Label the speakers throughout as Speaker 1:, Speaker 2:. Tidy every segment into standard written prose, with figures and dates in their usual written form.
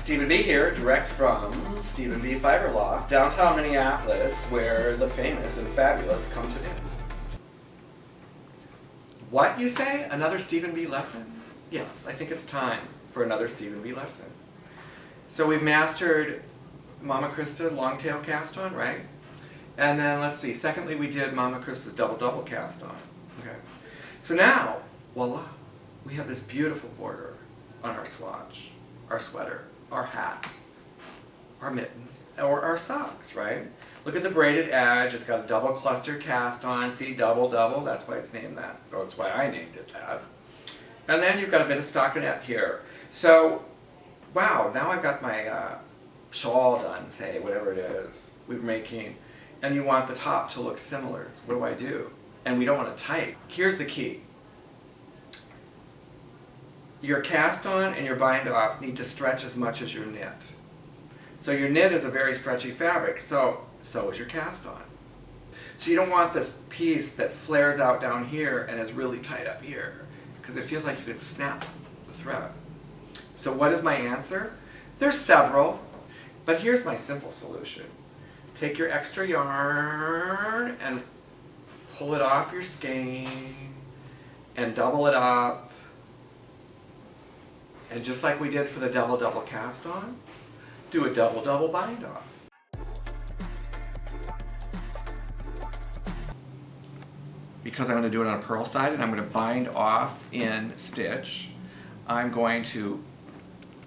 Speaker 1: StevenBe here, direct from StevenBe Fiber Loft, downtown Minneapolis, where the famous and fabulous come to knit. What, you say? Another StevenBe lesson? Yes, I think it's time for another StevenBe lesson. So we've mastered Mama Krista long-tail cast on, right? And then let's see, secondly we did Mama Krista's double-double cast on. Okay. So now, voila, we have this beautiful border on our swatch, our sweater, our hat, our mittens, or our socks, right? Look at the braided edge, it's got a double cluster cast on, see, double, that's why it's named that, or that's why I named it that. And then you've got a bit of stockinette here. So, wow, now I've got my shawl done, say, whatever it is we're making, and you want the top to look similar. What do? And we don't want it tight. Here's the key. Your cast on and your bind off need to stretch as much as your knit. So your knit is a very stretchy fabric, so is your cast on. So you don't want this piece that flares out down here and is really tight up here, because it feels like you could snap the thread. So what is my answer? There's several, but here's my simple solution. Take your extra yarn and pull it off your skein and double it up. And just like we did for the double-double cast on, do a double-double bind off. Because I'm going to do it on a purl side and I'm going to bind off in stitch, I'm going to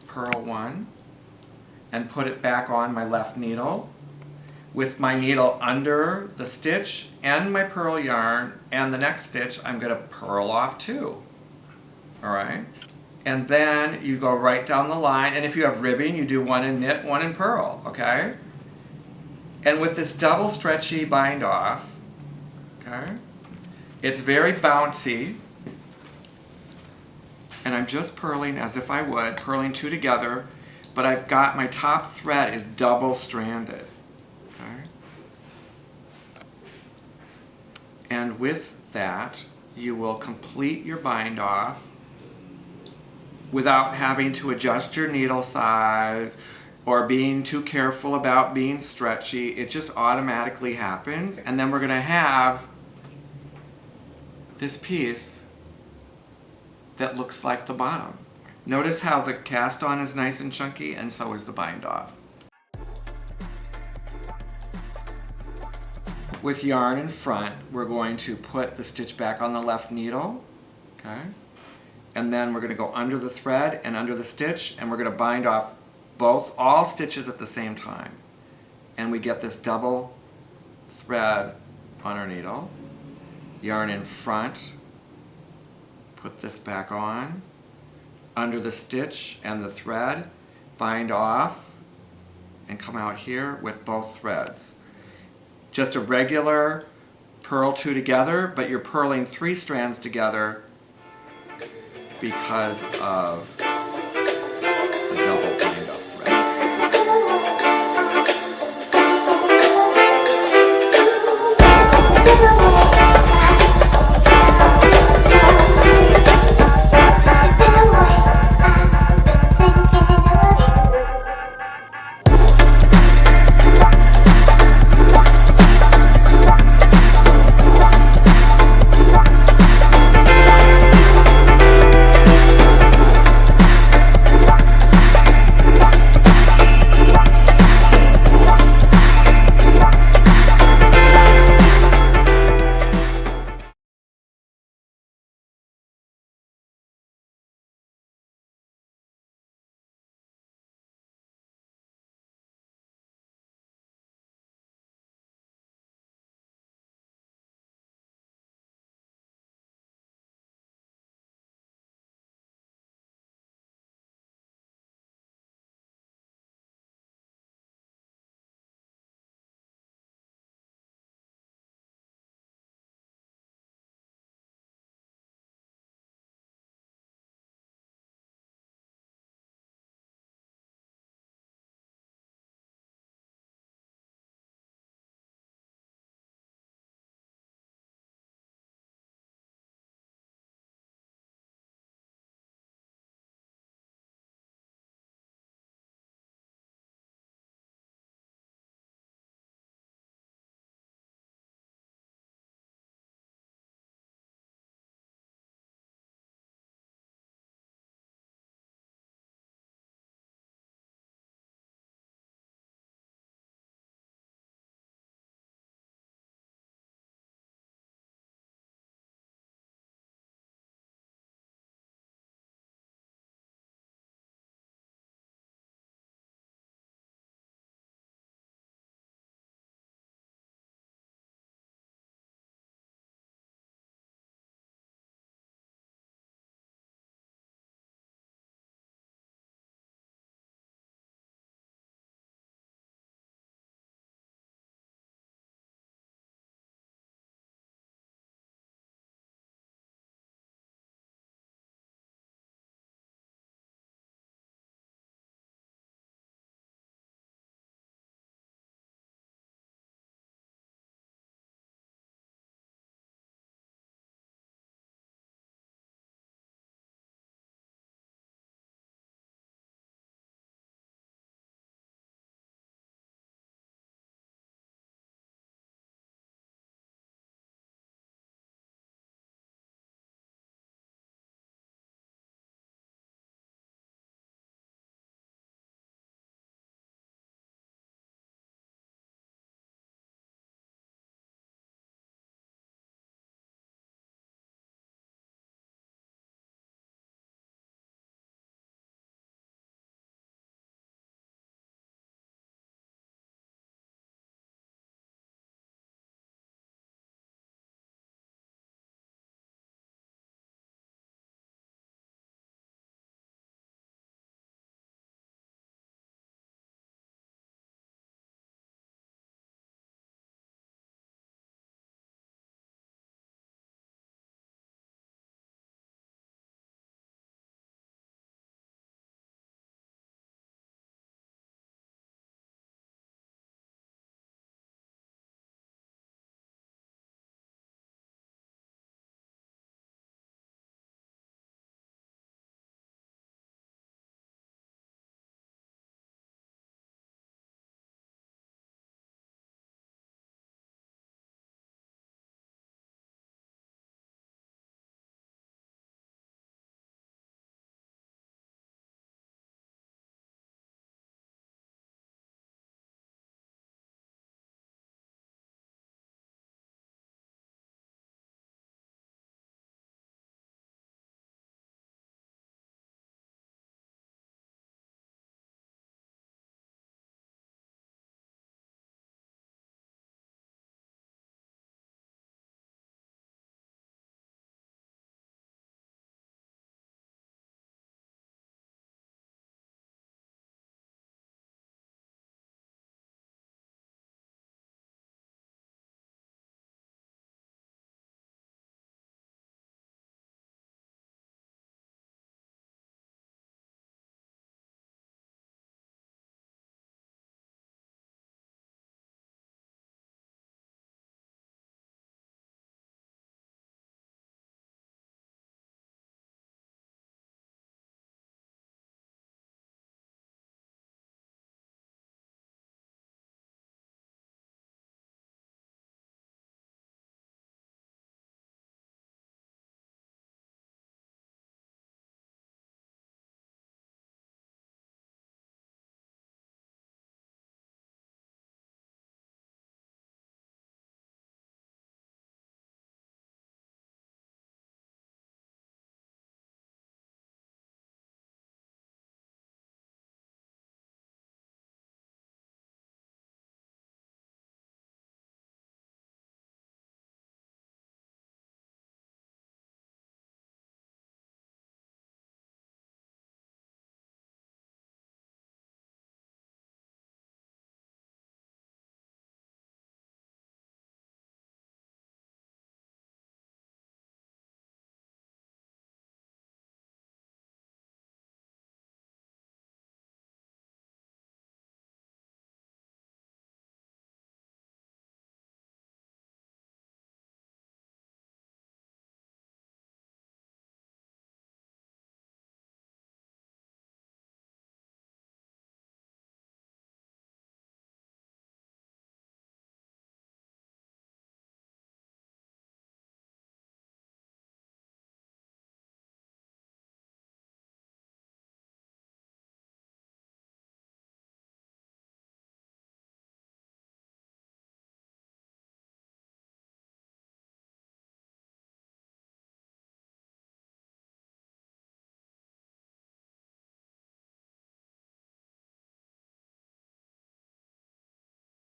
Speaker 1: purl one and put it back on my left needle with my needle under the stitch and my purl yarn, and the next stitch I'm going to purl off too. Alright? And then you go right down the line, and if you have ribbing, you do one in knit, one in purl, okay? And with this double stretchy bind off, okay, it's very bouncy, and I'm just purling as if I would, purling two together, but I've got my top thread is double stranded, okay? And with that, you will complete your bind off without having to adjust your needle size or being too careful about being stretchy. It just automatically happens. And then we're going to have this piece that looks like the bottom. Notice how the cast on is nice and chunky, and so is the bind off. With yarn in front, we're going to put the stitch back on the left needle, okay? And then we're going to go under the thread and under the stitch, and we're going to bind off all stitches at the same time. And we get this double thread on our needle. Yarn in front, put this back on, under the stitch and the thread, bind off, and come out here with both threads. Just a regular purl two together, but you're purling 3 strands together because of the double